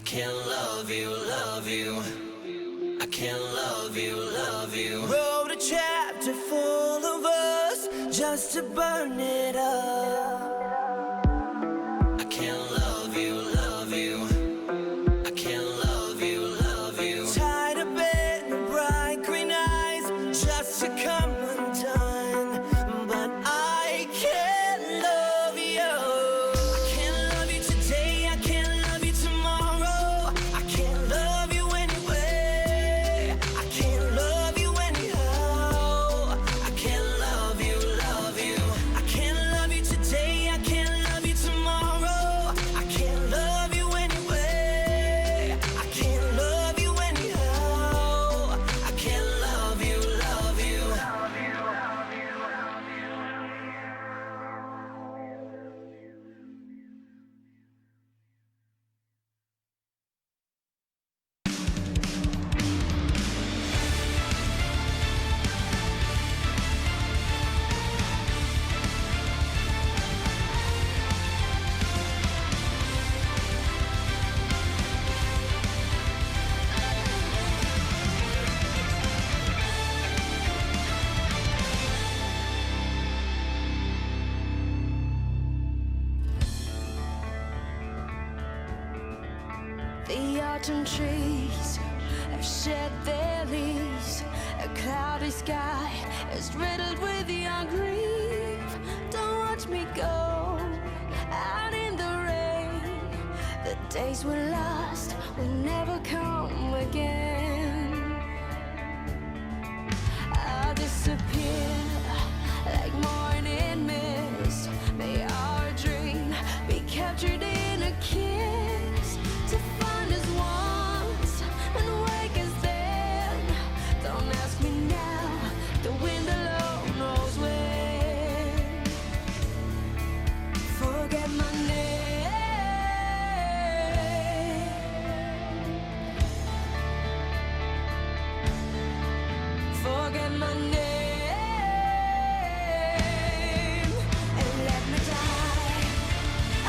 can't love you, love you. I can't love you, love you. Wrote a chapter full of us just to burn it up. I can't love you, love you. I can't love you, love you. Tired of being bright green eyes just to come undone, but I can't love you. I can't love you today, I can't love you tomorrow. I can't love you anyway. I can't love you anyhow. I can't love you, love you. I can't love you today, I can't love you tomorrow. I can't love you anyway. I can't love you anyhow. I can't love you, love you. The autumn trees have shed their leaves. A cloudy sky is riddled with young grief. Don't watch me go out in the rain. The days we lost will never come again. I'll disappear like morning mist. May our dream be captured in a kiss. To find us once and wake us then. Don't ask me now, the wind alone knows when. Forget my name. Forget my name. And let me die. Oh,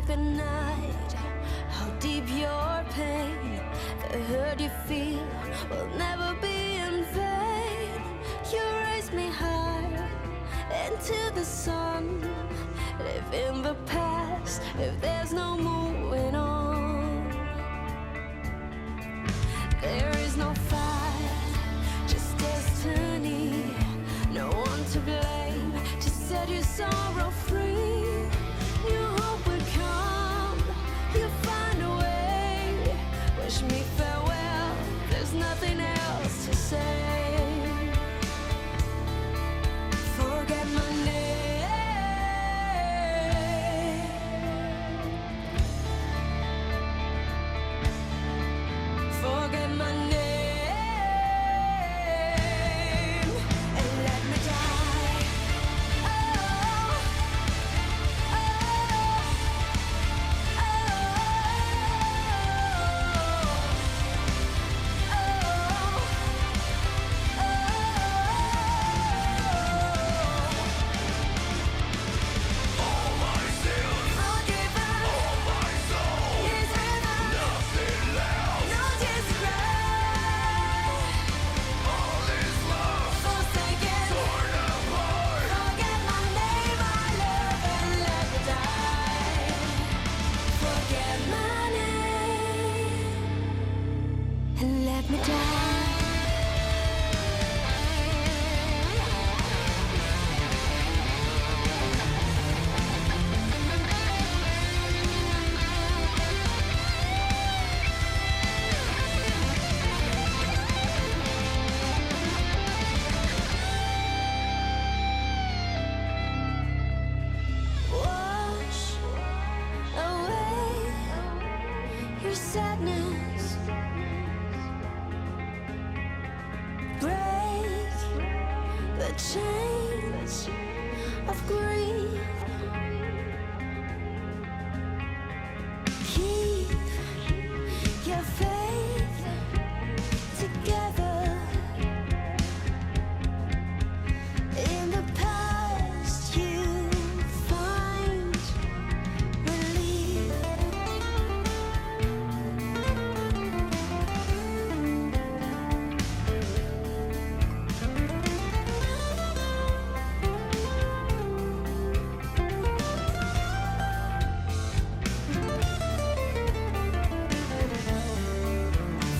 the night, how deep your pain, the hurt you feel will never be in vain. You raise me high into the sun. Live in the past if there's no moving on. There is no fight, just destiny. No one to blame, just set your sorrow free. New hope will come, you'll find a way. Wish me farewell, there's nothing else to say. Forget my name. Forget my name. And let me die. Oh, oh, and let me die. change of grief. Keep your faith together. In the past you find relief.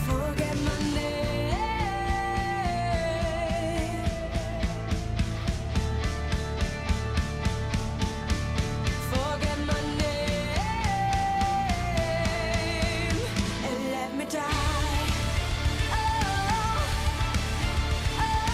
Forget my name. Forget my name and let me die. Oh, oh,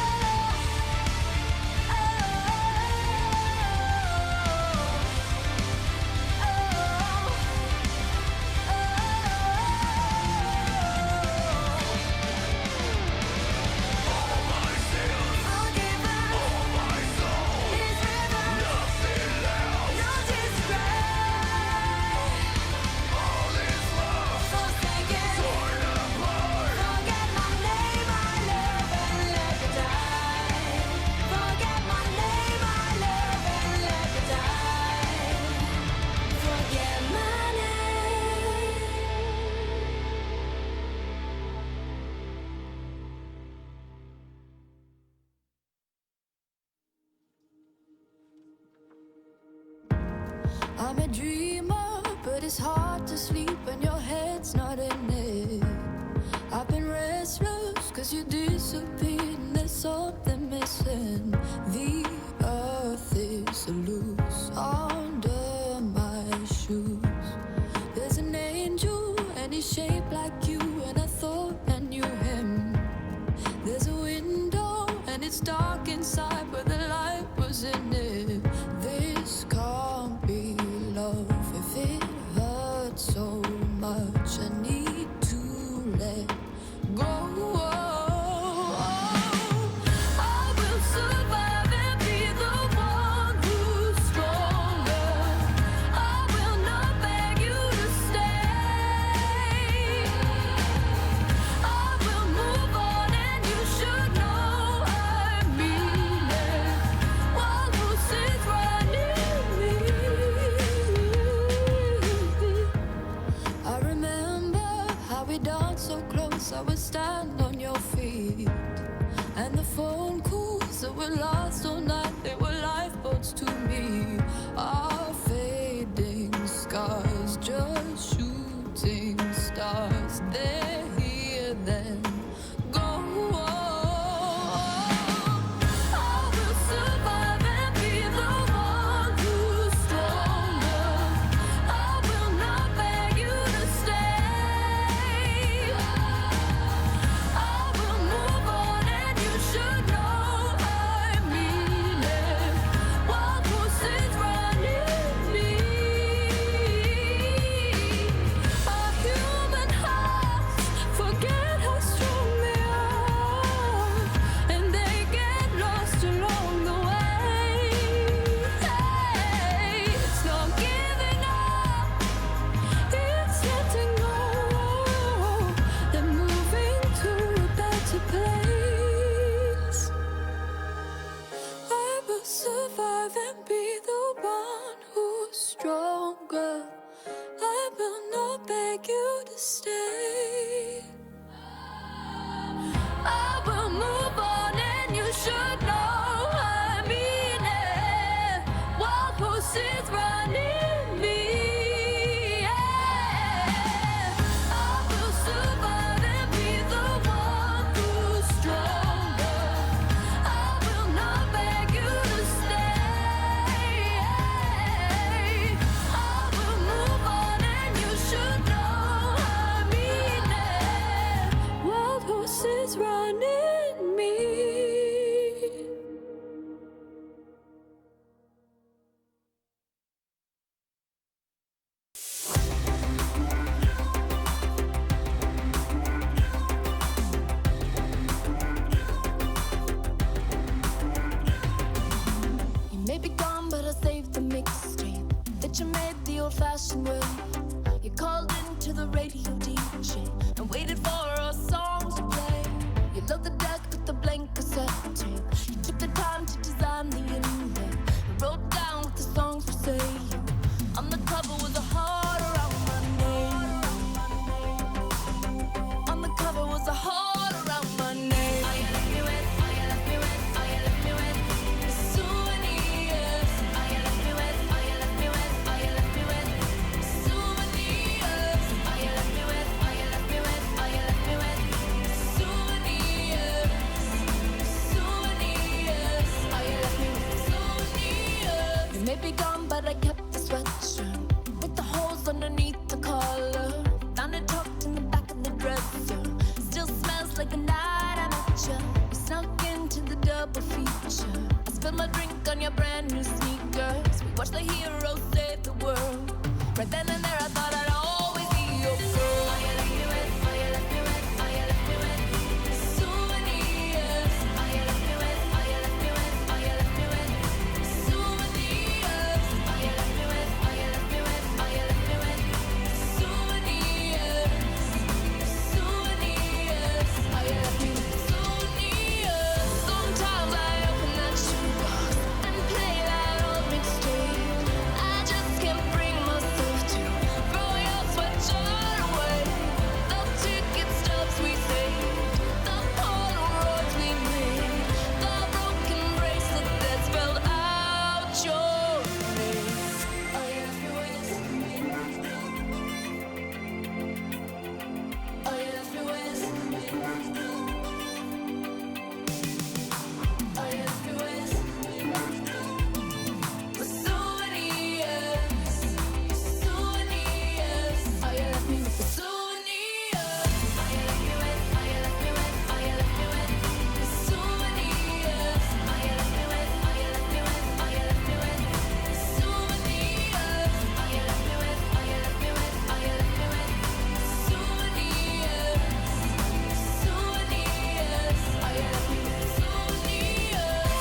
I'm a dreamer, but it's hard to sleep when your head's not in it. I've been restless cause you disappeared and there's something missing. The earth is loose under my shoes. There's an angel and he's shaped like you, and I thought I knew him. There's a window and it's dark inside, but the light was in it. This can't be love if it hurts so much. I need to let go. I will survive and be the one who's stronger. I will not beg you to stay. I will move on and you should know I mean it. One who sits right near me. I remember how we danced so close, I would stand on your feet. And the phone calls that were lost all night, they were lifeboats to me. Our fading scars, just shooting stars. They're here then go. I will survive and be the one who's stronger. I will not beg you to stay. I will move on and you should know I mean it. One who sits right near me. Our human hearts forget how strong they are, and they get lost along the way. Hey, it's not giving up, it's letting go, then moving to a better place. I will survive and be the one who's stronger. I will not beg you to stay. I will move on and you should know I mean it. One who sits right near me. I will survive and be the one who's stronger. I will not beg you to stay. I will move on and you should know I mean it. World who sits right near me. old-fashioned way. You called into the radio DJ and waited for our songs to play. You loaded the deck with the blank cassette tape. You took the time to design the inlay and wrote down what the songs were saying. On the cover was a heart around my name. On the cover was a heart around my name. All you left me with, all you left me with, all you left me with is souvenirs. All you left me with, all you left me with, all you left me with is souvenirs. All you left me with, all you left me with, all you left me with is souvenirs. Souvenirs. All you left me with is souvenirs. You may be gone, but I kept the sweatshirt with the holes underneath the collar. Found it tucked in the back of the dresser. Still smells like the night I met you. We snuck into the double feature. I spilled my drink on your brand new sneakers. We watched the heroes save the world. Right then and there I thought I'd always be your girl. All you left me with, all you left me with, all you left me with is souvenirs. All you left me with, all you left me with, all you left me with is souvenirs. All you left me with, all you left me with, all you left me with is souvenirs. Souvenirs. All you left me with is souvenirs. Sometimes I open that shoebox and play that old mixtape. I just can't bring myself to throw your sweatshirt away. The ticket stubs we saved, the Polaroids we made, the broken bracelet that spelled out your name. All you left me with, all you left me with, all you left me with was souvenirs. Souvenirs. All you left me with was souvenirs. All you left me with, all you left me with, all you left me with is souvenirs. All you left me with, all you left me with, all you left me with is souvenirs. All you left me with, all you left me with, all you left me with is souvenirs. Souvenirs. All you left me with is souvenirs.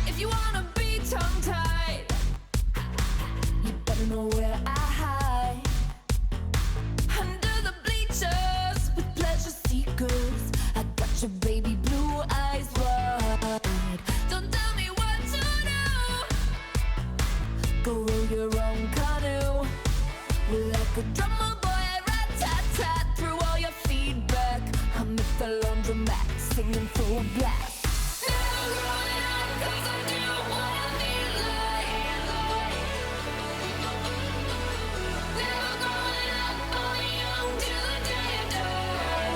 If you wanna be tongue-tied, you better know where I hide. Under the bleachers with pleasure seekers, I got your baby blue eyes wide. Don't tell me what to do. Go row your own canoe. We're like a drummer boy, rat-tat-tat through all your feedback. I'm at the laundromat singing full blast. Never growing up 'cause I do wanna be like. Never growing up, only young till the day I die.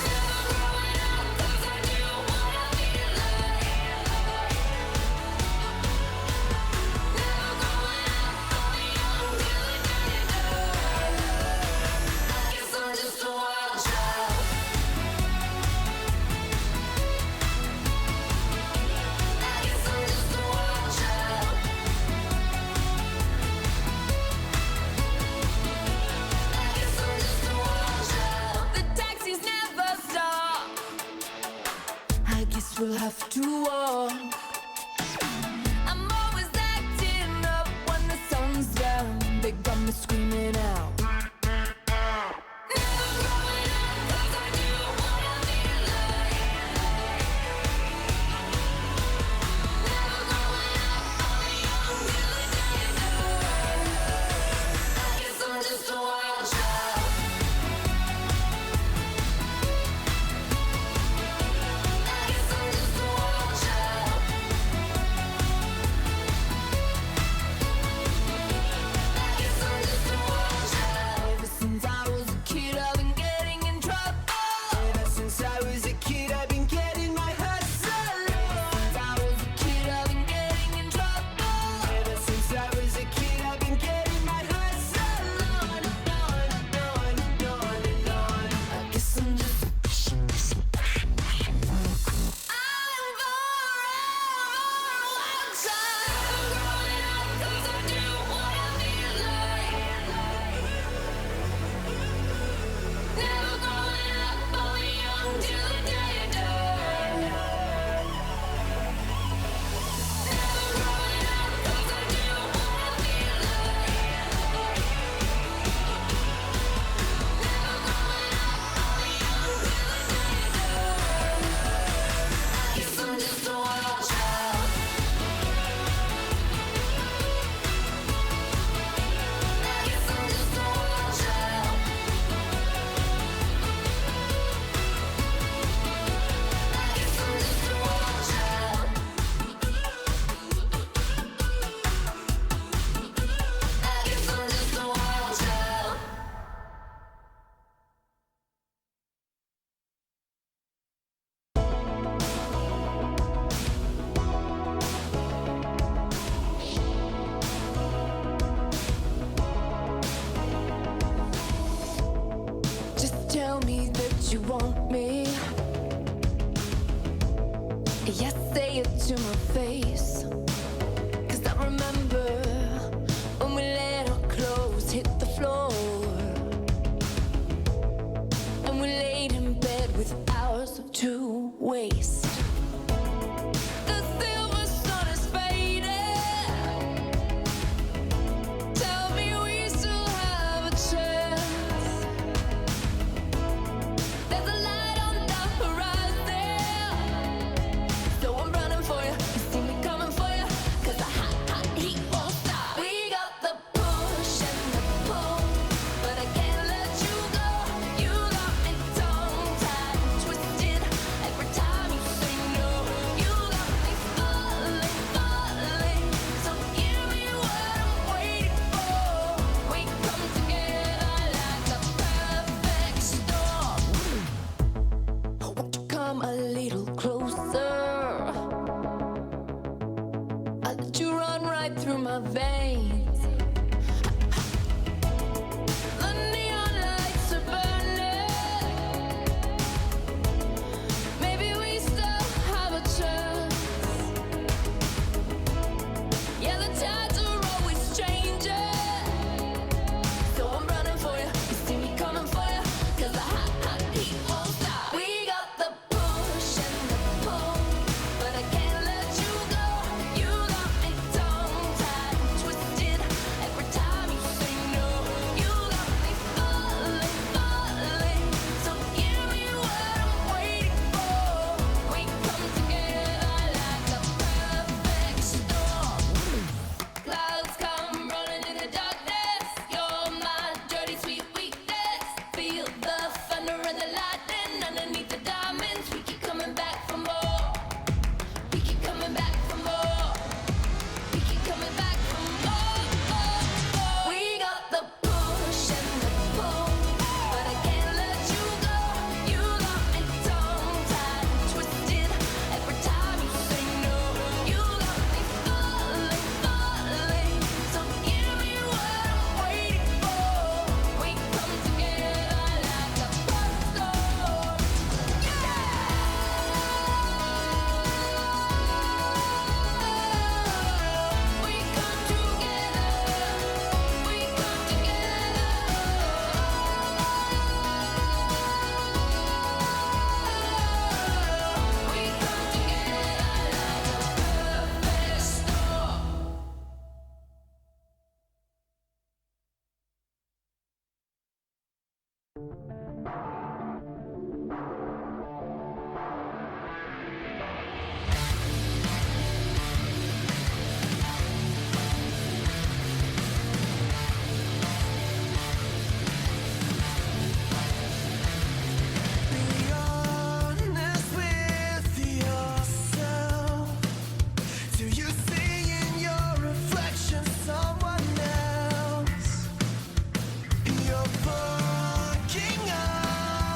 Never growing up 'cause I do wanna be like. Never growing up, only young till the day I die. I guess I'm just a wild child. I guess I'm just a wild child. I guess I'm just a wild child. The taxis never stop. I guess we'll have to walk. I'm always acting up when the sun's down. They got me screaming out. Never growing up 'cause I do wanna be like. Never growing up, only young till the day I die. I guess I'm just a wild child. I you want me. Yeah, say it to my face. 'Cause I remember when we let our clothes hit the floor, and we laid in bed with hours to waste. The silver sun is fading. Tell me we still have a chance. There's a light on the horizon, so I'm running for you. You see me coming for you, 'cause the hot, hot heat won't stop. We got the push and the pull, but I can't let you go. You got me tongue-tied and twisted every time you say no. You got me falling, falling, so give me what I'm waiting for. We come together like a perfect storm. Won't you come a little closer? I let you run right through my veins. The neon lights are burning. Maybe we still have a chance. Yeah, the tides are always changing, so I'm running for you. You see me coming for you, 'cause the hot, hot heat won't stop. We got the push and the pull, but I can't let you go. You got me tongue-tied and twisted every time you say no. You got me falling, falling, so give me what I'm waiting for. We come together like a perfect storm. Clouds come rolling in the darkness. You're my dirty, sweet weakness. Feel the thunder and the lightning underneath the diamonds. We keep coming back for more. We keep coming back for more. We keep coming back for more. We got the push and the pull, but I can't let you go. You got me tongue-tied and twisted every time you say no. You got me falling, falling, so give me what I'm waiting for. We come together like a perfect storm. We come together. We come together. We come together like a perfect storm. Be honest with yourself. Do you see in your reflection someone else? You're fucking up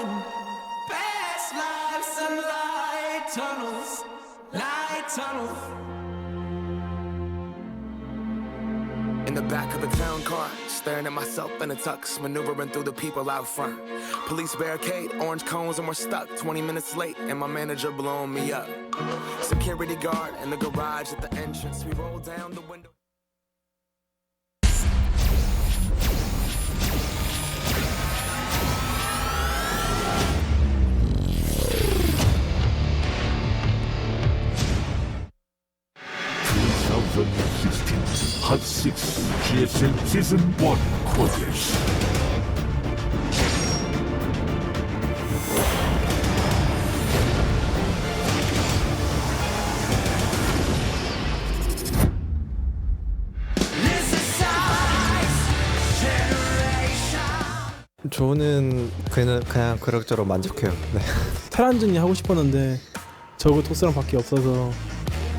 one. Past lives and light tunnels. In the back of a town car, staring at myself in a tux, maneuvering through the people out front. Police barricade, orange cones, and we're stuck. 20 minutes late, and my manager blowing me up. Security guard in the garage at the entrance. We roll down the window. Hot 6 GSL Season 1 contest. 저는 그냥 그럭저럭 만족해요. 네. 테란전이 하고 싶었는데 저거 토스랑 밖에 없어서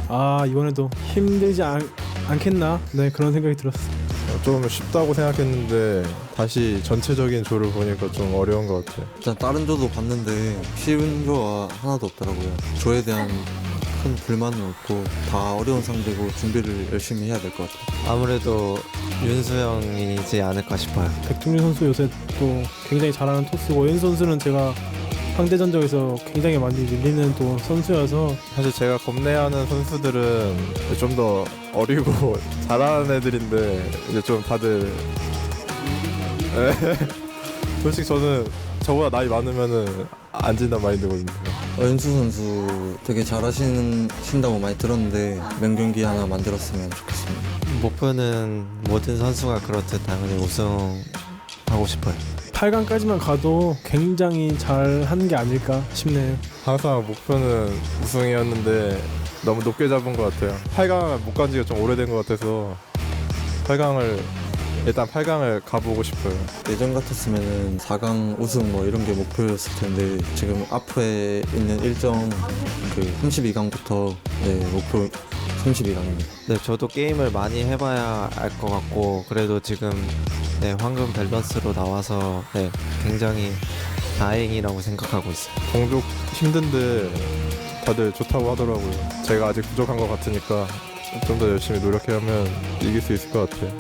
아 이번에도 힘들지 않겠나? 네 그런 생각이 들었어요. 좀 쉽다고 생각했는데 다시 전체적인 조를 보니까 좀 어려운 것 같아요. 일단 다른 조도 봤는데 쉬운 조가 하나도 없더라고요. 조에 대한 큰 불만은 없고 다 어려운 상대고 준비를 열심히 해야 될 것 같아요. 아무래도 윤수영이지 않을까 싶어요. 백동준 선수 요새 또 굉장히 잘하는 토스고 윤 선수는 제가 상대 전적에서 굉장히 많이 밀리는 또 선수여서 사실 제가 겁내하는 선수들은 좀 더 어리고 잘하는 애들인데 이제 좀 다들 솔직히 저는 저보다 나이 많으면은 안 진단 마인드거든요. 윤수 선수 되게 잘하신다고 많이 들었는데 명경기 하나 만들었으면 좋겠습니다. 목표는 모든 선수가 그렇듯 당연히 우승하고 싶어요. 8강까지만 가도 굉장히 잘하는 게 아닐까 싶네요. 항상 목표는 우승이었는데 너무 높게 잡은 것 같아요. 8강 못 간 지가 좀 오래된 것 같아서 일단 8강을 가보고 싶어요. 예전 같았으면 4강 우승 뭐 이런 게 목표였을 텐데 지금 앞에 있는 일정 그 32강부터 목표 32강입니다. 네, 저도 게임을 많이 해봐야 알 것 같고 그래도 지금 황금 밸런스로 나와서 굉장히 다행이라고 생각하고 있어요. 동족 힘든데 다들 좋다고 하더라고요. 제가 아직 부족한 것 같으니까 좀 더 열심히 노력하면 이길 수 있을 것 같아요.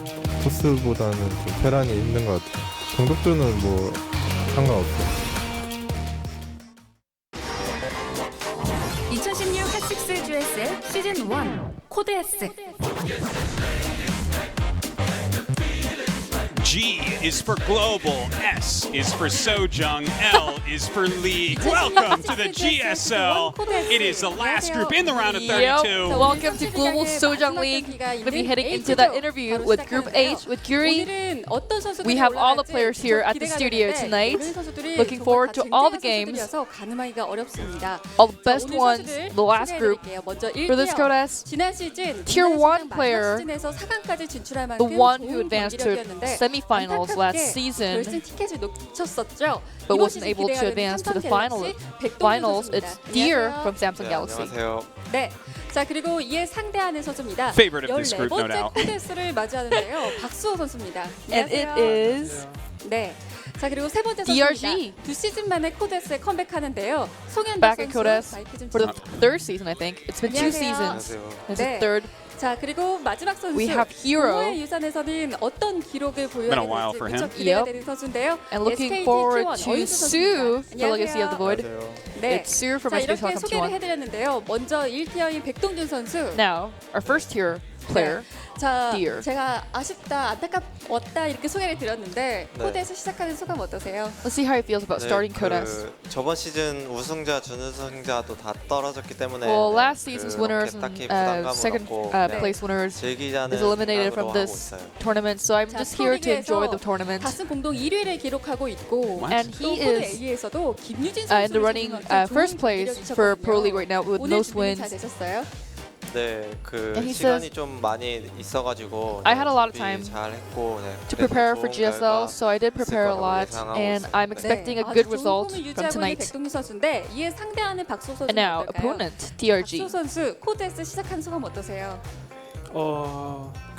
토스보다는 좀 테란이 힘든 것 같아요. 동족들은 뭐 상관없어요. 2016 핫식스 GSL 시즌 1 코드 S. G is for global, S is for Sojung, L is for league. Welcome to the GSL. It is the last group in the round of 32. Yep. Welcome to Global Sojung League. We'll be heading into the interview with Group H with Gyuri. We have all the players here at the studio tonight. Looking forward to all the games. All the best ones, the last group. For this code S, Tier 1 player, the one who advanced to semifinals last season, but wasn't able to advance to the finals. It's Deer from Samsung Galaxy. 네. 자 그리고 이에 상대하는 선수입니다. Favorite of this group, no doubt. 14번째 코데스를 맞이하는데요. 박수호 선수입니다. And it is 네. 자 그리고 세 번째 DRG. 선수입니다. 2시즌 만에 코데스에 컴백하는데요. 송현박 back at 선수 Codes 마이크 좀 for the third season, I think. It's been 2 안녕하세요. seasons. It's 네. the third. 자 그리고 마지막 선수 We have Hero. 부모의 유산에서는 어떤 기록을 Been a while 보여야 for 될지 him. 무척 기대가 Yep. 되는 선수인데요. And looking SKT forward T1 to 어윤수 Sue, 선수입니다. the Legacy of the Void. 네. It's Sue from 자 Space 이렇게 Welcome 소개를 T1. 해드렸는데요. 먼저 1티어인 백동준 선수. Now, our first tier player, 자, Deer. 제가 아쉽다, 안타깝다 이렇게 소개를 드렸는데 코드에서 시작하는 소감 어떠세요? Let's see how he feels about starting Codes. 저번 시즌 우승자, 준우승자도 다 떨어졌기 때문에 Well, last season's winners 딱히 and 부담감은 second 없고 place winners 즐기자는 is eliminated from 생각으로 하고 this 있어요. tournament, so I'm 자, just here to enjoy the 프로리그에서 tournament. 다승 공동 1위를 기록하고 있고 And 또 he 코드 is A에서도 김유진 in the 선수를 running 제치면서 first 좋은 place 기록이셨거든요. for Pro League right now with 오늘 most 준비는 잘 wins. 되셨어요? 네, 그 And he 시간이 says, 좀 많이 있어가지고 I had a lot of 준비 time 잘 했고 to prepare for GSL, so I did prepare a lot, and I'm expecting a good result from tonight. 백동준 선수인데 이에 상대하는 박수 선수 And now, 어떨까요? opponent, DRG. 박수 선수 코드에서 시작하는 소감 어떠세요?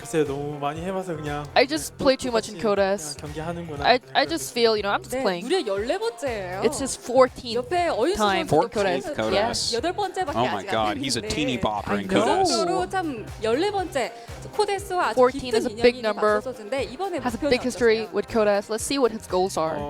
글쎄 너무 많이 해봐서 그냥. I just play too much in Code S. 경기하는구나. I just feel, you know, I'm just 네, playing. 무려 14번째예요. It's his 14th 옆에 어윤수 time 선수도 for Code S. 14th Code S. 8번째밖에 Oh my 아직 God, 안 he's a 됐는데 teeny bopper in I know. Code S. 정도로 참 14번째 코데스와 아주 14 깊은 is a big 인연이 number. 있었는데 이번에 Has a 목표는 big history 어떠세요? with Code S. Let's see what his goals are.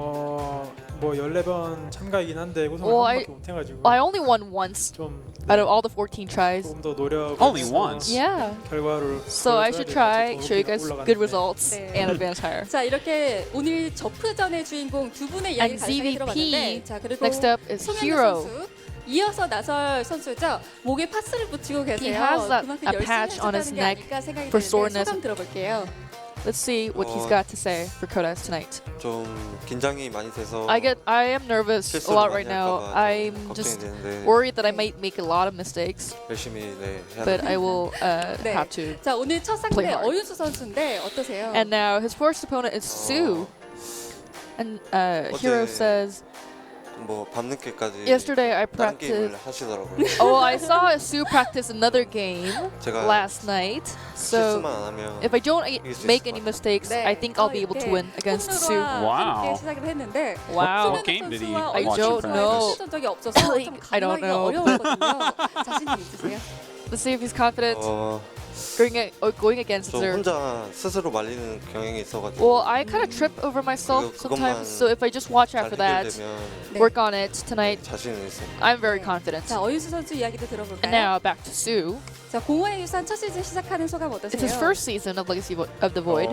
뭐 14번 참가이긴 한데 우승을 Well, 한 번밖에 못 해가지고. I only won once 좀 out of all the 14 tries. 조금 더 노력. Only once. Yeah. 결과를. So I should try, show you guys good results 네. and advance higher. 자 이렇게 오늘 저프전의 주인공 두 분의 이야기 And 간단히 들어봤는데 ZVP, 자 그리고 next up is 송현우 Hero. 선수 이어서 나설 선수죠. 목에 파스를 붙이고 계세요. He has that 그만큼 a 열심히 patch on his 하셨다는 게 neck 아닐까 생각이 for 드는데 soreness. 소감 들어볼게요. Let's see what he's got to say for Code S tonight. 좀 긴장이 많이 돼서 I am nervous a 실수를 lot 많이 right now. 할까 봐 I'm 걱정이 just 되는데 worried that I might make a lot of mistakes, 열심히 해야 but 돼요. I will 네. have to. 자 오늘 첫 play 상대 hard. 어윤수 선수인데 어떠세요? And now his first opponent is Sue. And Hero says, 뭐 밤늦게까지 yesterday I 다른 게임을 practiced. 하시더라고요. Oh, I saw Sue practice another game 제가 last night. So 실수만 안 하면 if I don't 이길 수 make 있을 any 것 같아요. mistakes, 네. I think I'll be able to win against Sue. Wow. 함께 시작을 했는데 Wow. What game did he 선수와 I watch you don't know. practice? 전 적이 없어서 좀 I don't 감당하기가 know. 어려웠거든요. 자신 있으세요? Let's see if he's confident going against 좀 Sue. 혼자 스스로 말리는 경향이 있어가지고 Well, I kind of trip over myself sometimes, so if I just watch 잘 after that, 해결되면 work on it tonight, 자신은 있어요. I'm very confident. 자 어윤수 선수 이야기도 And 들어볼까요? now back to Sue. 자 공허의 유산 첫 시즌 시작하는 소감 어떠세요? It's his first season of Legacy of the Void.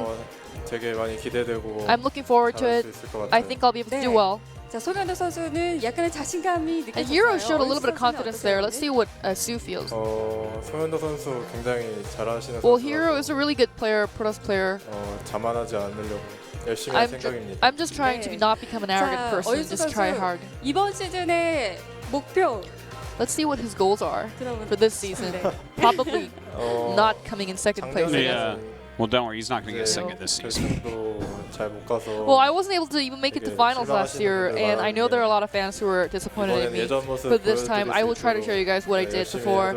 되게 많이 기대되고 I'm looking forward to 잘할 it. 수 있을 것 같아요. I think I'll be able to do 네. well. 자 송현우 선수는 약간의 자신감이 느껴졌어요. And Hero showed a little bit of 어윤수 선수는 confidence there. Let's 어떠세요? see what Sue feels. 송현도 선수 굉장히 잘하시는 Well, 선수라서 Hero is a really good player, Protoss player. 자만하지 않으려고 열심히 할 생각입니다. I'm just trying to not become an arrogant 자, person. 어윤수 Just try 선수 hard. 이번 시즌의 목표 Let's see what his goals are for this season. 네. Probably not coming in second place. I guess. Yeah. Well, don't worry, he's not going to get second this season. 잘못 가서 Well, I wasn't able to even make it to finals last year, and I know there are a lot of fans who were disappointed in me. But this time, I will try to show you guys what I did before.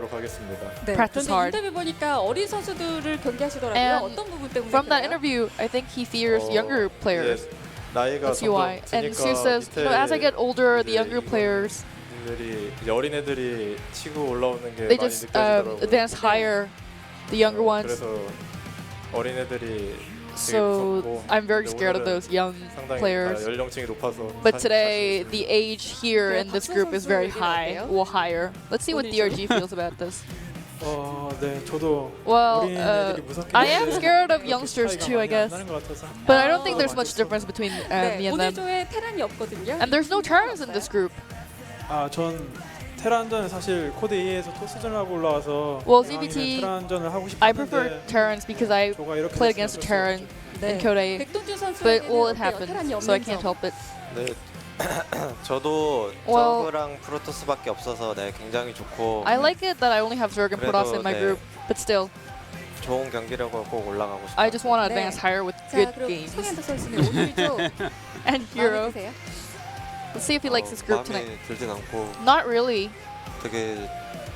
네, Practice hard. 인터뷰 보니까 어린 선수들을 경기하시더라고요. And 어떤 부분 때문에 from that 그래요? interview, I think he fears younger players. 나이가 Let's see why. And Sue says, you know, as I get older, the younger players, 어린애들이 치고 올라오는 게 they 많이 just 느껴지더라고요. advance higher, the younger ones. 그래서 어린애들이 So I'm very scared of those young players. 연령층이 높아서 But today, the age here in this group is very high, well higher. Let's see what DRG feels about this. 네, 저도 Well, 어린애들이 무섭긴 I am 한데 scared of youngsters too, I guess. 나는 것 같아서. But I don't think there's much difference between 네, me and 오늘 them. 조에 테란이 없거든요. And there's no turns in this group. 전 테란전은 사실 코드 2에서 토스전을 하고 올라와서 Well, 이왕이면 ZBT, 테란전을 하고 I prefer 싶었는데 Terrans because I played against a Terran in Code A. 백동준 선수에게는 But well, it 어때요? happened, 테란이 so I 없는 can't 점. help it. 네. 저도 Well, 저그랑 프로토스밖에 없어서 네, 굉장히 좋고 I like it that I only have Zerg and Protoss in my 네. group, but still, 좋은 경기력으로 꼭 올라가고 싶어요. I just want to advance 네. higher with 자, good 그럼 games. 송현도 선수는 오늘도 And Hero, 마음에 드세요? let's see if he likes this group tonight. 마음에 들진 않고 Not really. 되게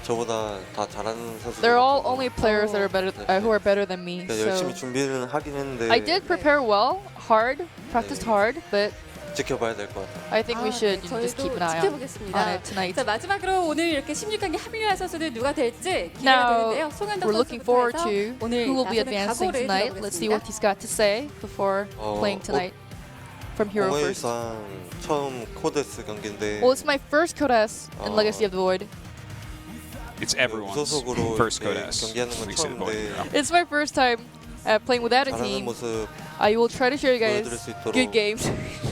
저보다 다 잘하는 선수들 They're all only players that are better, who are better than me. 그러니까 열심히 So 준비는 하긴 했는데 I did prepare well, hard, practiced hard, but 지켜봐야 될 것 같아요. I think we should just keep an eye on 지켜보겠습니다. it tonight. 자 마지막으로 오늘 이렇게 16강에 합류할 선수들 누가 될지 기대가 Now, 되는데요. 송현도 we're looking forward 선수부터 해서 to 오늘 who will be 나서는 advancing 각오를 tonight. Let's see what 들어보겠습니다. he's got to say before playing tonight. From Hero first. 공허일상 처음 코데스 경기인데 Well, it's my first Code S in Legacy of the Void. It's everyone's 무소속으로 first Code 이렇게 S. 경기하는 건 Legacy of the Void, 처음인데 yeah. It's my first time playing without a 잘하는 team. 모습 I will try to show you guys 보여드릴 수 있도록 good games.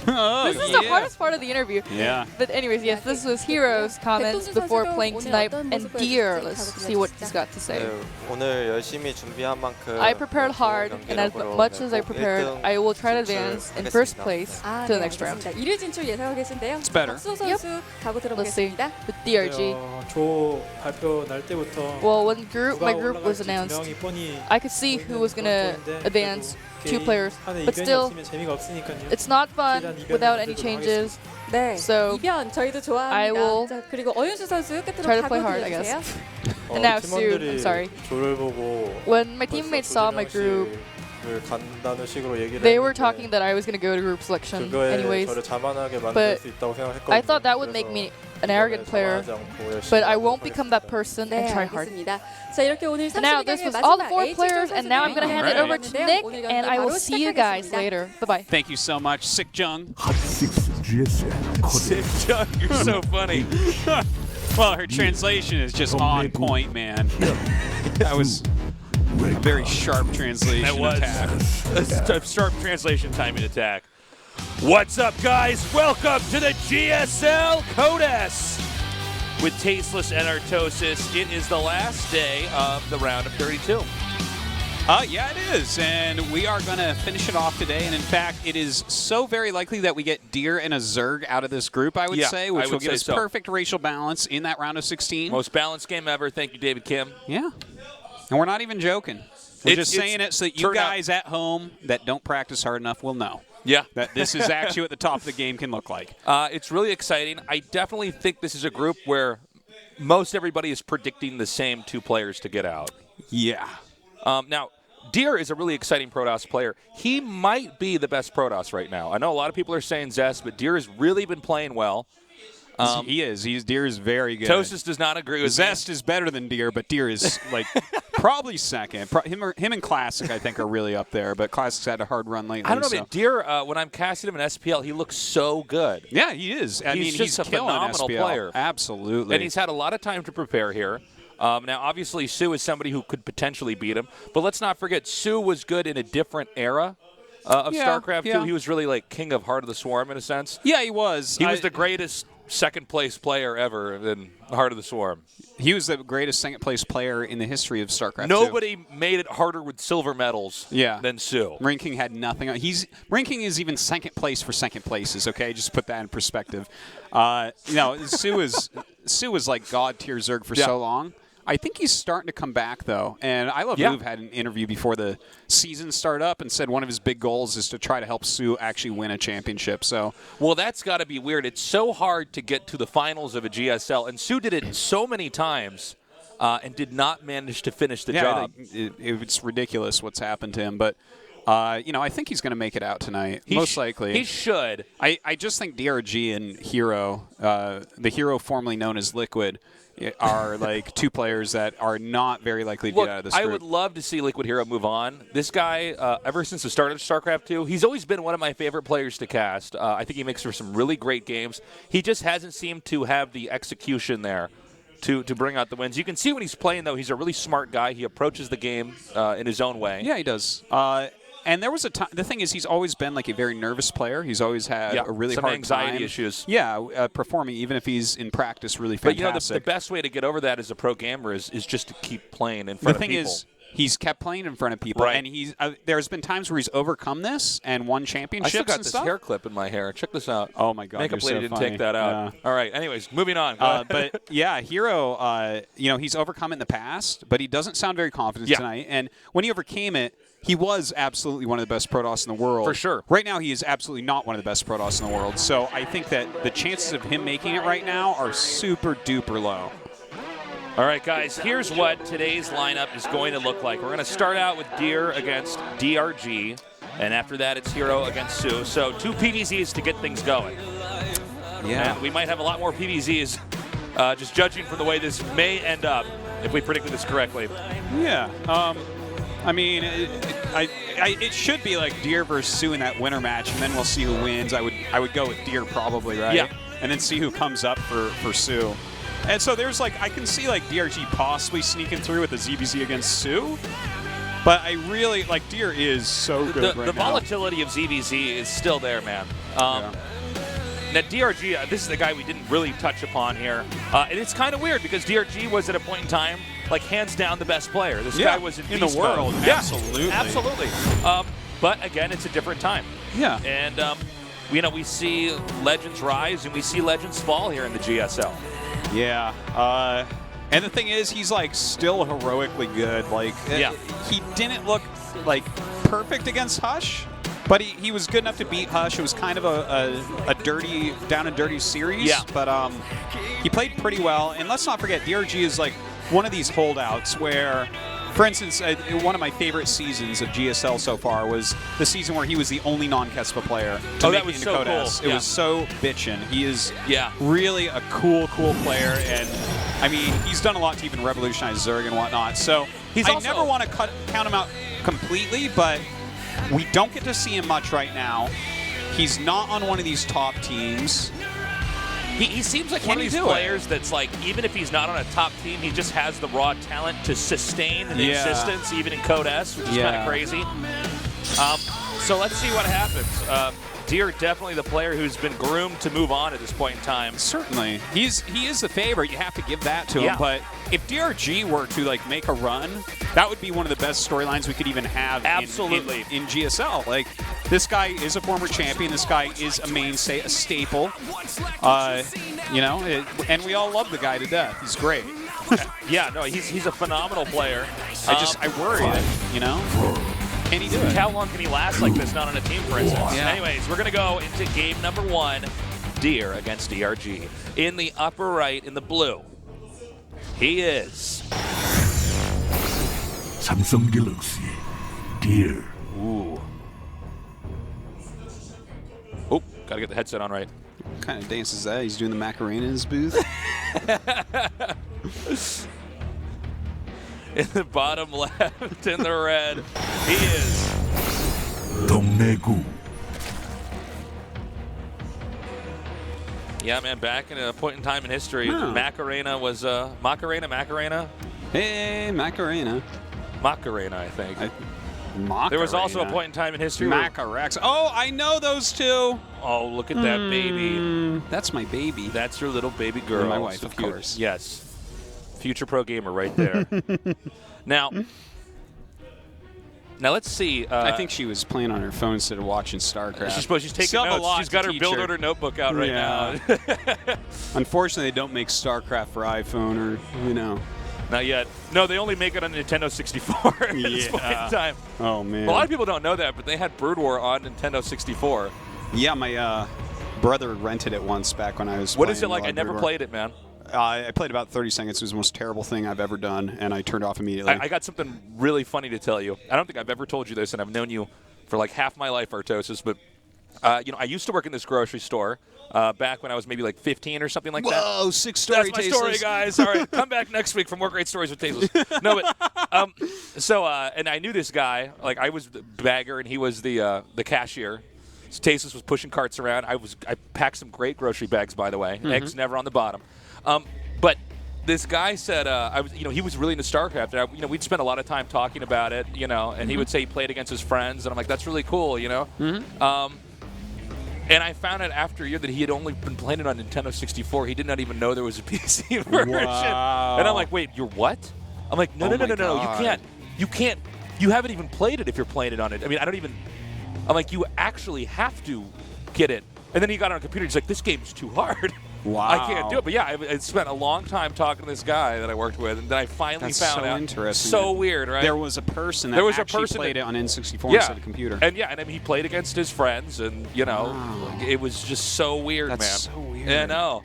Oh, This is the hardest part of the interview. Yeah. But anyways, yes, this was Hero's comments before playing tonight. And Deer, let's see what he's got to say. 네, 오늘 열심히 준비한 만큼 I prepared hard, and as much as I prepared, I will try to advance in first place to the next round. 1위 진출 예상하고 계신데요. It's better. 박수 선수 가고 Let's see 들어보겠습니다. with DRG. 조 발표 날 때부터 Well, when 누가 my group was 올라갈지 announced, 분명히 뻔히 I could see who was gonna 보이는데 advance, 그래도 two players. 한해 But 이변이 still, 없으면 재미가 없으니까요. it's not fun without any changes. 네. So 이변 저희도 좋아합니다. I will 자, 그리고 어윤수 선수 끝으로 try to play 각오 hard, I guess. 들려주세요. And now Sue, I'm 팀원들이 sorry. 조를 보고 When my teammates saw my group, 을 간다는 식으로 얘기를 they were 했는데 talking that I was going to go to group selection 그거에 anyways. 저를 자만하게 만들 But 수 있다고 생각했거든요. I thought that would make me an arrogant player, but I won't become that person and 네, try hard. 알겠습니다. 자, 이렇게 오늘 And now this 32강의 was all the 마지막 4 H조 players, and now I'm going to hand it over to Nick, 오늘 and 경기 I will 바로 see you guys 시작하겠습니다. later. Bye-bye. Thank you so much, Sick Jung. 핫 6 GSL Sick 코리아 Jung, you're so funny. Well, her translation is just on point, man. That was a very sharp translation That was attack. a sharp translation timing attack. What's up, guys? Welcome to the GSL Codes with Tasteless and Artosis. It is the last day of the round of 32. Yeah, it is, and we are going to finish it off today. And in fact, it is so very likely that we get Deer and a Zerg out of this group, I would say, which will give us perfect racial balance in that round of 16. Most balanced game ever. Thank you, David Kim. Yeah. And we're not even joking. We're just saying it so that you guys at home that don't practice hard enough will know. Yeah. That this is actually what the top of the game can look like. It's really exciting. I definitely think this is a group where most everybody is predicting the same 2 players to get out. Yeah. Now, Deer is a really exciting Protoss player. He might be the best Protoss right now. I know a lot of people are saying Zest, but Deer has really been playing well. He is. Deer is very good. Tosis does not agree with Zest is better than Deer, but Deer is like probably second. Him and Classic, I think, are really up there, but Classic's had a hard run lately. I don't know, man. Deer, when I'm casting him in SPL, he looks so good. Yeah, he is. I mean, he's a phenomenal SPL. player. Absolutely. And he's had a lot of time to prepare here. Now, obviously, Sue is somebody who could potentially beat him, but let's not forget, Sue was good in a different era of StarCraft 2. He was really like king of Heart of the Swarm in a sense. Yeah, he was. He was the greatest second-place player ever in Heart of the Swarm. He was the greatest second-place player in the history of StarCraft 2. Nobody made it harder with silver medals than Sue. Ranking had nothing. Ranking is even second place for second places, okay? Just put that in perspective. Sue was like God-tier Zerg for so long. I think he's starting to come back, though. And I Love Move had an interview before the season started up and said one of his big goals is to try to help Sue actually win a championship. So, well, that's got to be weird. It's so hard to get to the finals of a GSL, and Sue did it so many times and did not manage to finish the job. It's ridiculous what's happened to him, but I think he's going to make it out tonight, most likely. He should. I just think DRG and Hero, the Hero formerly known as Liquid, are like 2 players that are not very likely to get out of this group. I would love to see Liquid Hero move on. This guy, ever since the start of StarCraft 2, he's always been one of my favorite players to cast. I think he makes for some really great games. He just hasn't seemed to have the execution there to bring out the wins. You can see when he's playing, though, he's a really smart guy. He approaches the game in his own way. Yeah, he does. And there was a time. The thing is, he's always been like a very nervous player. He's always had a really some hard anxiety time. issues. Yeah, performing even if he's in practice really fantastic. But the best way to get over that as a pro gamer is just to keep playing in front of people. The thing is, he's kept playing in front of people, and he's there's been times where he's overcome this and won championships. I still got and this stuff. hair clip in my hair. Check this out. Oh my God, Makeup you're lady so didn't funny. take that out. Yeah. All right. Anyways, moving on. But yeah, Hero, he's overcome it in the past, but he doesn't sound very confident tonight. And when he overcame it, he was absolutely one of the best Protoss in the world. For sure. Right now, he is absolutely not one of the best Protoss in the world. So I think that the chances of him making it right now are super duper low. All right, guys, here's what today's lineup is going to look like. We're going to start out with Deer against DRG, and after that, it's Hero against Sue. So 2 PVZs to get things going. Yeah. And we might have a lot more PVZs, just judging from the way this may end up, if we predicted this correctly. Yeah. I mean, it should be like Deer versus Sue in that winter match, and then we'll see who wins. I would go with Deer probably, right? Yeah. And then see who comes up for Sue. And so there's like, I can see like DRG possibly sneaking through with the ZBZ against Sue. But I really, like, Deer is so good right the now. volatility of ZBZ is still there, man. Now, DRG, this is the guy we didn't really touch upon here. And it's kind of weird because DRG was at a point in time, like, hands down the best player. This guy was in the world. Mode. Absolutely. Absolutely. But, again, it's a different time. Yeah. And, we see legends rise and we see legends fall here in the GSL. Yeah. And the thing is, he's, like, still heroically good. Like, he didn't look, like, perfect against Hush, But he was good enough to beat Hush. It was kind of a dirty, down and dirty series. Yeah. But he played pretty well. And let's not forget, DRG is like one of these holdouts where, for instance, one of my favorite seasons of GSL so far was the season where he was the only non-Kespa player to make that was it into so Code S. cool. It was so bitchin'. He is Yeah. really a cool player. And, I mean, he's done a lot to even revolutionize Zerg and whatnot. So I never want to count him out completely, but we don't get to see him much right now. He's not on one of these top teams. He seems like one of these players that's like, even if he's not on a top team, he just has the raw talent to sustain an existence, even in Code S, which is kind of crazy. So let's see what happens. Deer definitely the player who's been groomed to move on at this point in time. Certainly. He is the favorite. You have to give that to him. But if DRG were to like make a run, that would be one of the best storylines we could even have Absolutely. in GSL. Like, this guy is a former champion. This guy is a mainstay, a staple. You know, and we all love the guy to death. He's great. Yeah, no, he's a phenomenal player. I worry that, you know, can he do it? How long can he last like this, not on a team, for instance? Yeah. Anyways, we're going to go into game number 1, Deer against DRG. In the upper right, in the blue, he is Samsung Galaxy Deer. Ooh. Oh, gotta get the headset on right. What kind of dance is that? He's doing the Macarena in his booth? In the bottom left, in the red, he is Dongnegu. Yeah, man, back in a point in time in history, Macarena was Macarena? Hey, Macarena. Macarena, I think. Macarena. There was also a point in time in history where Macarex. Oh, I know those two. Oh, look at that baby. That's my baby. That's your little baby girl. And my wife, So of cute. course. Yes. Future pro gamer right there. Now let's see. I think she was playing on her phone instead of watching StarCraft. She's taking notes. She's got her build order notebook out right now. Unfortunately, they don't make StarCraft for iPhone or, you know. Not yet. No, they only make it on Nintendo 64 at this point in time. Oh, man. A lot of people don't know that, but they had Brood War on Nintendo 64. Yeah, my brother rented it once back when I was What playing is it like? I never Brood War. played it, man. I played about 30 seconds. It was the most terrible thing I've ever done, and I turned off immediately. I got something really funny to tell you. I don't think I've ever told you this, and I've known you for like half my life, Artosis, but you know, I used to work in this grocery store back when I was maybe like 15 or something like that. Whoa, 6 story That's my story, guys. All right, come back next week for more great stories with Tasteless. No, but and I knew this guy. Like, I was the bagger, and he was the cashier. So Tasteless was pushing carts around. I packed some great grocery bags, by the way. Eggs never on the bottom. But this guy said, he was really into StarCraft. And we'd spend a lot of time talking about it, and he would say he played against his friends, and I'm like, that's really cool, And I found out after a year that he had only been playing it on Nintendo 64. He did not even know there was a PC version. Wow. And I'm like, wait, you're what? I'm like, no, you can't. You haven't even played it if you're playing it on it. I mean, I'm like, you actually have to get it. And then he got on a computer. He's like, this game's too hard. Wow. I can't do it. But yeah, I spent a long time talking to this guy that I worked with, and then I finally found out. Interesting. So weird, right? There was a person that actually played it on N64 instead of computer. And I mean, he played against his friends, and it was just so weird, man. That's so weird. I know.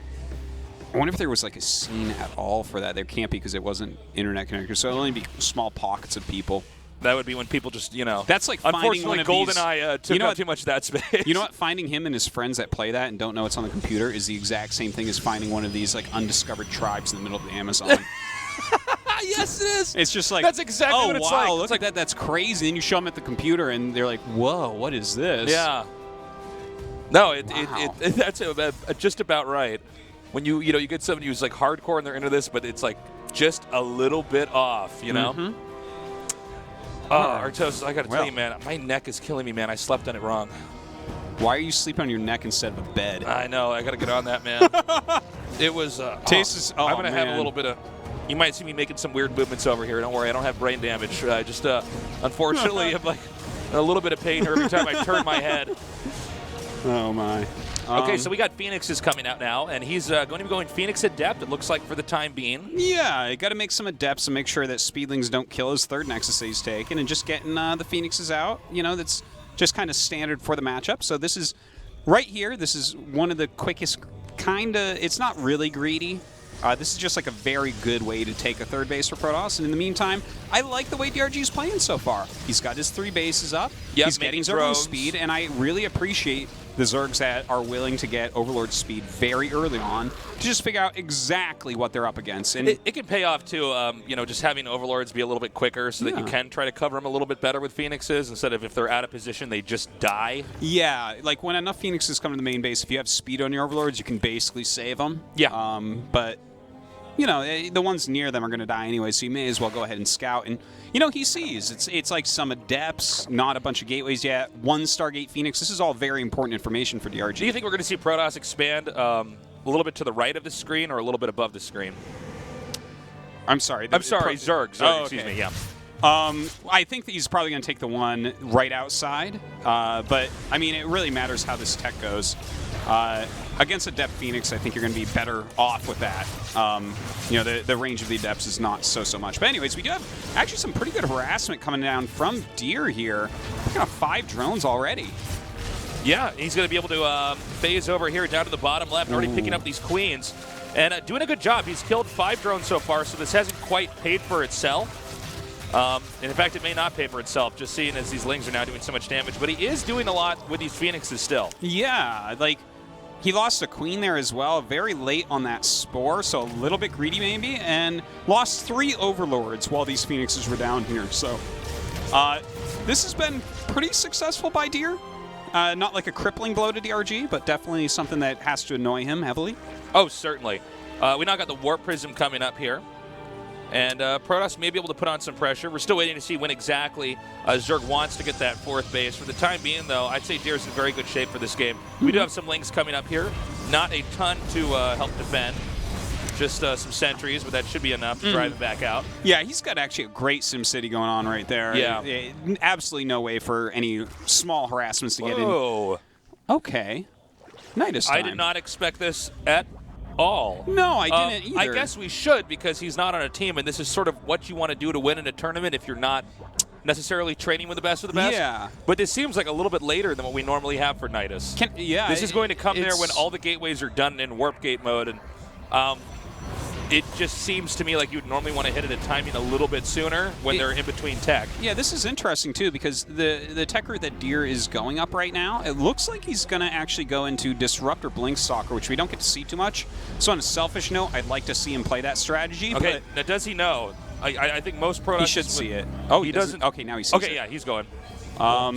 I wonder if there was like a scene at all for that. There can't be because it wasn't internet connected. So it'll only be small pockets of people. That would be when people just, That's like finding one unfortunately, of GoldenEye took up too much of that space. You know what? Finding him and his friends that play that and don't know it's on the computer is the exact same thing as finding one of these like undiscovered tribes in the middle of the Amazon. Yes, it is. It's just like, that's exactly what it's like. Oh, wow, look at that. That's crazy. And you show them at the computer, and they're like, whoa, what is this? Yeah. No, that's just about right. When you get somebody who's like hardcore and they're into this, but it's like just a little bit off, Mm-hmm. Oh, Artos, I got to tell you, man, my neck is killing me, man. I slept on it wrong. Why are you sleeping on your neck instead of a bed? I know. I got to get on that, man. It was. I'm going to have a little bit of. You might see me making some weird movements over here. Don't worry, I don't have brain damage. I just, unfortunately, I'm like a little bit of pain every time I turn my head. Oh my. Okay, so we got Phoenix is coming out now, and he's going to be going Phoenix Adept, it looks like, for the time being. Yeah, you got to make some Adepts and make sure that Speedlings don't kill his third Nexus that he's taken, and just getting the Phoenixes out. That's just kind of standard for the matchup. So this is right here. This is one of the quickest kind of, it's not really greedy. This is just like a very good way to take a third base for Protoss. And in the meantime, I like the way DRG is playing so far. He's got his 3 bases up. Yep, he's getting Zerg speed, and I really appreciate the Zergs that are willing to get Overlord speed very early on to just figure out exactly what they're up against. And it can pay off too, you know, just having Overlords be a little bit quicker so that you can try to cover them a little bit better with Phoenixes instead of if they're out of position, they just die. Yeah, like when enough Phoenixes come to the main base, if you have speed on your Overlords, you can basically save them. Yeah. But you know, the ones near them are going to die anyway, so you may as well go ahead and scout. And, you know, he sees. It's like some Adepts, not a bunch of Gateways yet, 1 Stargate Phoenix. This is all very important information for DRG. Do you think we're going to see Protoss expand a little bit to the right of the screen or a little bit above the screen? I'm sorry. Zerg, oh, excuse me, yeah. I think that he's probably going to take the one right outside. But, I mean, it really matters how this tech goes. Against Adept Phoenix, I think you're going to be better off with that. You know, the range of the Adepts is not so much. But anyways, we do have actually some pretty good harassment coming down from Deer here. We're going to 5 drones already. Yeah, he's going to be able to phase over here down to the bottom left, already picking up these queens. And doing a good job. He's killed 5 drones so far, so this hasn't quite paid for itself. And in fact, it may not pay for itself, just seeing as these Lings are now doing so much damage. But he is doing a lot with these Phoenixes still. Yeah, like, he lost a queen there as well, very late on that Spore, so a little bit greedy maybe, and lost 3 Overlords while these Phoenixes were down here. So this has been pretty successful by Deer. Not like a crippling blow to DRG, but definitely something that has to annoy him heavily. Oh, certainly. We now got the Warp Prism coming up here. And Protoss may be able to put on some pressure. We're still waiting to see when exactly Zerg wants to get that 4th base. For the time being, though, I'd say Deer's in very good shape for this game. We do have some Lings coming up here. Not a ton to help defend. Just some sentries, but that should be enough to drive it back out. Yeah, he's got actually a great SimCity going on right there. Yeah. Absolutely no way for any small harassments to get in. Okay. Nidus time. I did not expect this at all. No, I didn't either. I guess we should, because he's not on a team, and this is sort of what you want to do to win in a tournament if you're not necessarily training with the best of the best. Yeah. But this seems like a little bit later than what we normally have for Nidus. This is going to come there when all the gateways are done in warp gate mode, and it just seems to me like you'd normally want to hit it at timing a little bit sooner when they're in between tech. Yeah, this is interesting too, because the tech route that Deer is going up right now, it looks like he's going to actually go into Disrupt or Blink Stalker, which we don't get to see too much. So on a selfish note, I'd like to see him play that strategy. Okay, but now does he know? I think most Protoss... He should see it. Oh, he doesn't? Okay, now he sees it. Okay, yeah, he's going.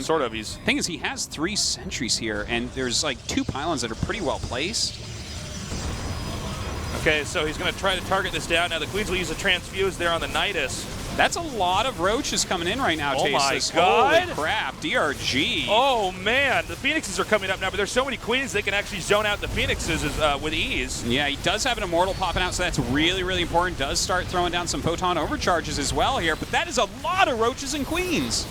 Sort of. Thing is, he has 3 sentries here, and there's like 2 pylons that are pretty well placed. Okay, so he's going to try to target this down. Now the Queens will use a transfuse there on the Nidus. That's a lot of roaches coming in right now, Oh my Tasis. God. Holy crap, DRG. Oh man, the Phoenixes are coming up now, but there's so many Queens they can actually zone out the Phoenixes with ease. Yeah, he does have an Immortal popping out, so that's really, really important. Does start throwing down some Photon overcharges as well here, but that is a lot of roaches and Queens.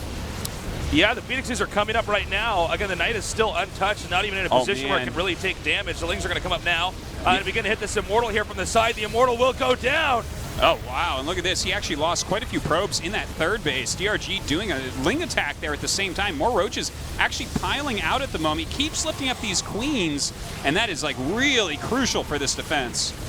Yeah, the Phoenixes are coming up right now. Again, the Knight is still untouched, not even in a position where it can really take damage. The Lings are going to come up now and begin to hit this Immortal here from the side. The Immortal will go down. Oh, wow, and look at this. He actually lost quite a few probes in that 3rd base. DRG doing a Ling attack there at the same time. More roaches actually piling out at the moment. He keeps lifting up these Queens, and that is like really crucial for this defense.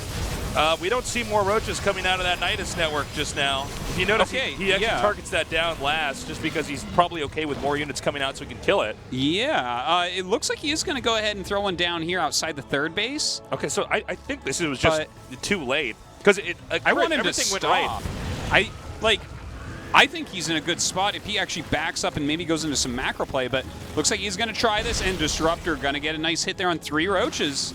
We don't see more roaches coming out of that Nidus network just now. If you notice, he actually targets that down last just because he's probably okay with more units coming out so he can kill it. Yeah, it looks like he is going to go ahead and throw one down here outside the 3rd base. Okay, so I think this was just too late. Because I want him to everything went stop. right. I think he's in a good spot if he actually backs up and maybe goes into some macro play, but looks like he's going to try this, and Disruptor going to get a nice hit there on 3 roaches.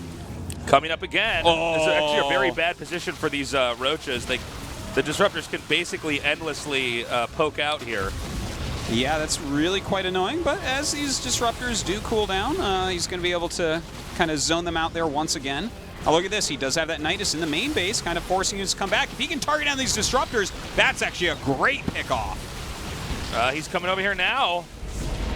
Coming up again. Oh. This is actually a very bad position for these roaches. The Disruptors can basically endlessly poke out here. Yeah, that's really quite annoying, but as these Disruptors do cool down, he's going to be able to kind of zone them out there once again. Oh, look at this. He does have that Nidus in the main base, kind of forcing him to come back. If he can target down these Disruptors, that's actually a great pickoff. He's coming over here now,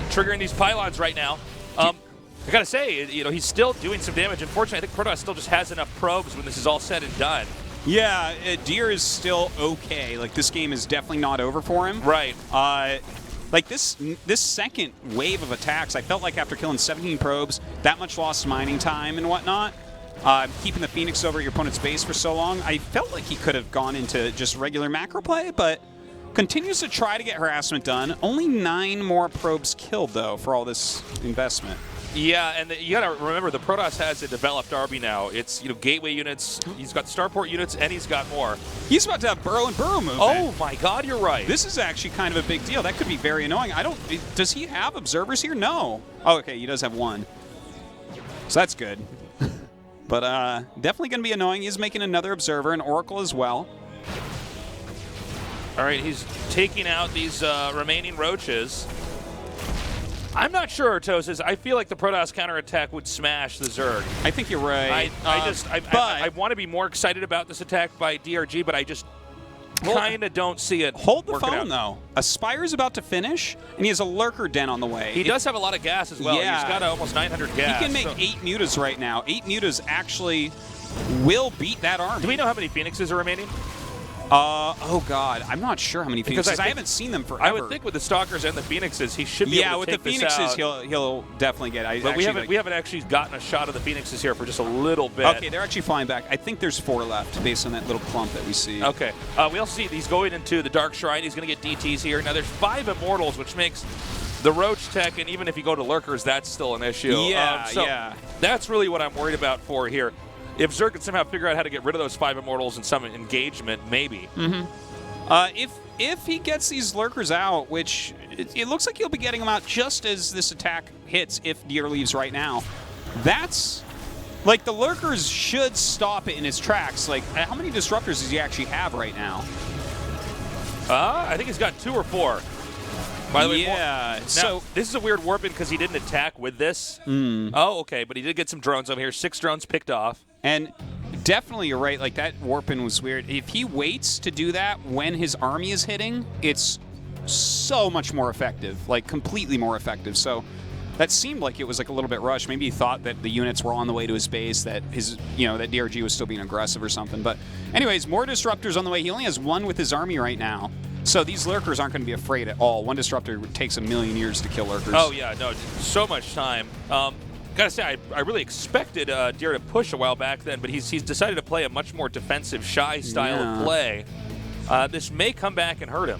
triggering these pylons right now. I gotta say, he's still doing some damage. Unfortunately, I think Protoss still just has enough probes when this is all said and done. Yeah, Deer is still okay. Like, this game is definitely not over for him. Right. Like this second wave of attacks, I felt like after killing 17 probes, that much lost mining time and whatnot, keeping the Phoenix over at your opponent's base for so long, I felt like he could have gone into just regular macro play, but continues to try to get harassment done. Only 9 more probes killed, though, for all this investment. Yeah, and you got to remember, the Protoss has a developed army now. It's, gateway units, he's got starport units, and he's got more. He's about to have burrow and burrow movement. Oh my god, you're right. This is actually kind of a big deal. That could be very annoying. Does he have observers here? No. Oh, okay, he does have 1. So that's good. But definitely going to be annoying. He's making another observer, an Oracle as well. All right, he's taking out these remaining roaches. I'm not sure, Tosis. I feel like the Protoss counterattack would smash the Zerg. I think you're right. I want to be more excited about this attack by DRG, but I just kind of don't see it. Hold the phone, though. Aspire's about to finish, and he has a Lurker Den on the way. He does have a lot of gas as well. Yeah. He's got almost 900 gas. He can make 8 mutas right now. 8 mutas actually will beat that army. Do we know how many Phoenixes are remaining? Oh god, I'm not sure how many Phoenixes. Because I haven't seen them forever. I would think with the Stalkers and the Phoenixes, he should be able to take this out. Yeah, with the Phoenixes, he'll definitely get. But we haven't actually gotten a shot of the Phoenixes here for just a little bit. Okay, they're actually flying back. I think there's 4 left based on that little clump that we see. Okay, we also see he's going into the Dark Shrine. He's going to get DTs here. Now there's 5 Immortals, which makes the Roach tech, and even if you go to Lurkers, that's still an issue. Yeah, That's really what I'm worried about for here. If Zerg can somehow figure out how to get rid of those 5 Immortals in some engagement, maybe. If he gets these Lurkers out, which it looks like he'll be getting them out just as this attack hits if Deer leaves right now, that's... Like, the Lurkers should stop it in its tracks. Like, how many Disruptors does he actually have right now? I think he's got 2 or 4. By the way, yeah. So this is a weird warp in because he didn't attack with this. Oh, okay, but he did get some drones over here. 6 drones picked off. And definitely, you're right. Like, that warp-in was weird. If he waits to do that when his army is hitting, it's so much more effective. Like, completely more effective. So that seemed like it was like a little bit rushed. Maybe he thought that the units were on the way to his base, that his, that DRG was still being aggressive or something. But anyways, more Disruptors on the way. He only has 1 with his army right now. So these Lurkers aren't going to be afraid at all. 1 Disruptor takes a million years to kill Lurkers. Oh, yeah, no, so much time. Gotta say, I really expected Deer to push a while back then, but he's decided to play a much more defensive, shy style of play. This may come back and hurt him.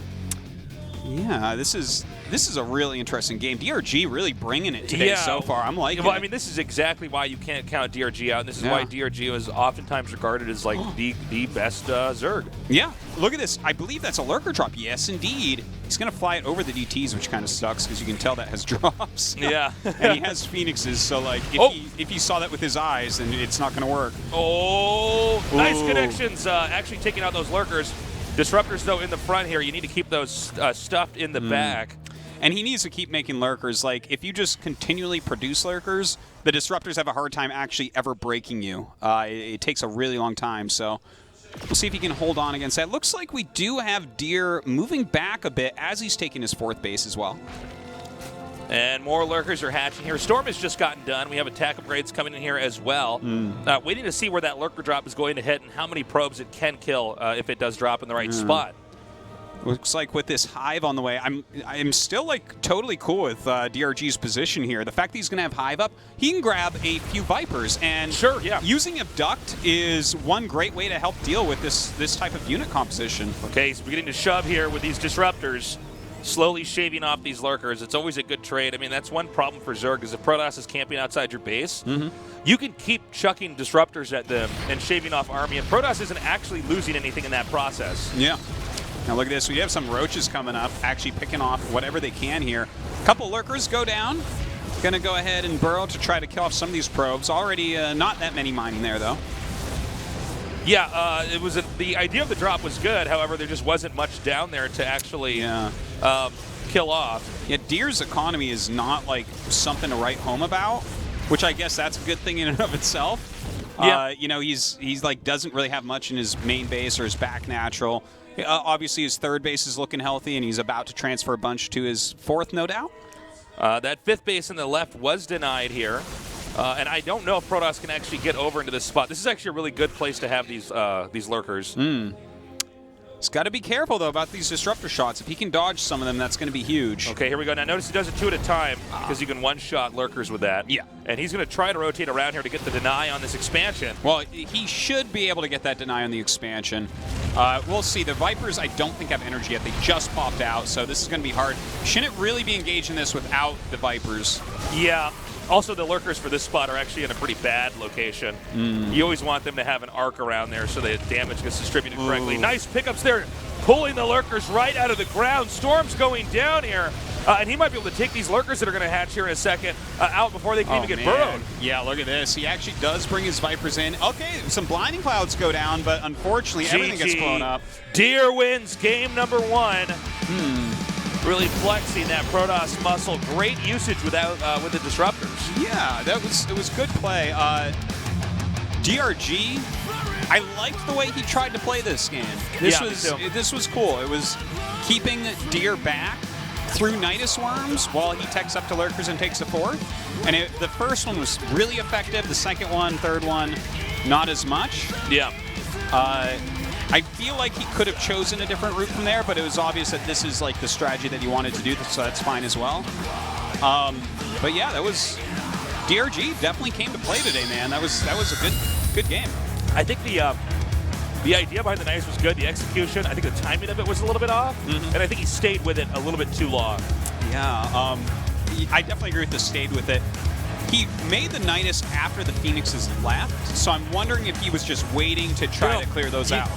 Yeah, this is a really interesting game. DRG really bringing it today so far. I'm liking it. I mean, this is exactly why you can't count DRG out, and this is why DRG is oftentimes regarded as like the best Zerg. Yeah, look at this. I believe that's a Lurker drop. Yes, indeed. He's going to fly it over the DTs, which kind of sucks because you can tell that has drops. Yeah. And he has Phoenixes, so like if he saw that with his eyes, then it's not going to work. Oh, nice connections. Actually taking out those Lurkers. Disruptors, though, in the front here. You need to keep those stuffed in the back. And he needs to keep making Lurkers. Like, if you just continually produce Lurkers, the Disruptors have a hard time actually ever breaking you. It takes a really long time, so we'll see if he can hold on against that. Looks like we do have Deer moving back a bit as he's taking his 4th base as well. And more Lurkers are hatching here. Storm has just gotten done. We have attack upgrades coming in here as well. Waiting to see where that Lurker drop is going to hit and how many probes it can kill if it does drop in the right spot. Looks like with this Hive on the way, I'm still like totally cool with DRG's position here. The fact that he's going to have Hive up, he can grab a few Vipers, and using Abduct is one great way to help deal with this type of unit composition. Okay, he's beginning to shove here with these Disruptors. Slowly shaving off these Lurkers. It's always a good trade. I mean, that's one problem for Zerg is if Protoss is camping outside your base, you can keep chucking Disruptors at them and shaving off army, and Protoss isn't actually losing anything in that process. Yeah. Now look at this. We have some Roaches coming up, actually picking off whatever they can here. A couple Lurkers go down. Going to go ahead and burrow to try to kill off some of these probes. Already not that many mining there, though. Yeah, it was the idea of the drop was good. However, there just wasn't much down there to actually kill off. Yeah, Deer's economy is not like something to write home about, which I guess that's a good thing in and of itself. Yeah. He's like doesn't really have much in his main base or his back natural. Obviously, his 3rd base is looking healthy, and he's about to transfer a bunch to his 4th, no doubt. That 5th base in the left was denied here. And I don't know if Protoss can actually get over into this spot. This is actually a really good place to have these Lurkers. He's got to be careful, though, about these disruptor shots. If he can dodge some of them, that's going to be huge. Okay, here we go. Now notice he does it 2 at a time because you can one-shot lurkers with that. Yeah. And he's going to try to rotate around here to get the deny on this expansion. Well, he should be able to get that deny on the expansion. We'll see. The Vipers, I don't think have energy yet. They just popped out, so this is going to be hard. Shouldn't really be engaged in this without the Vipers. Yeah. Also, the lurkers for this spot are actually in a pretty bad location. You always want them to have an arc around there so the damage gets distributed correctly. Nice pickups there, pulling the lurkers right out of the ground. Storm's going down here, and he might be able to take these lurkers that are going to hatch here in a second out before they can even get burrowed. Yeah, look at this. He actually does bring his Vipers in. Okay, some blinding clouds go down, but unfortunately everything gets blown up. Deer wins game number 1. Really flexing that Protoss muscle. Great usage with the disruptors. Yeah, it was good play. DRG, I liked the way he tried to play this game. This was cool. It was keeping Deer back through Nidus Worms while he techs up to lurkers and takes a 4th. And the first one was really effective. The second one, third one, not as much. Yeah. I feel like he could have chosen a different route from there, but it was obvious that this is like the strategy that he wanted to do, so that's fine as well. But yeah, that was DRG definitely came to play today, man. That was a good game. I think the idea behind the Nidus was good. The execution, I think the timing of it was a little bit off, and I think he stayed with it a little bit too long. Yeah, I definitely agree with the stayed with it. He made the Nidus after the Phoenixes left, so I'm wondering if he was just waiting to try to clear those out.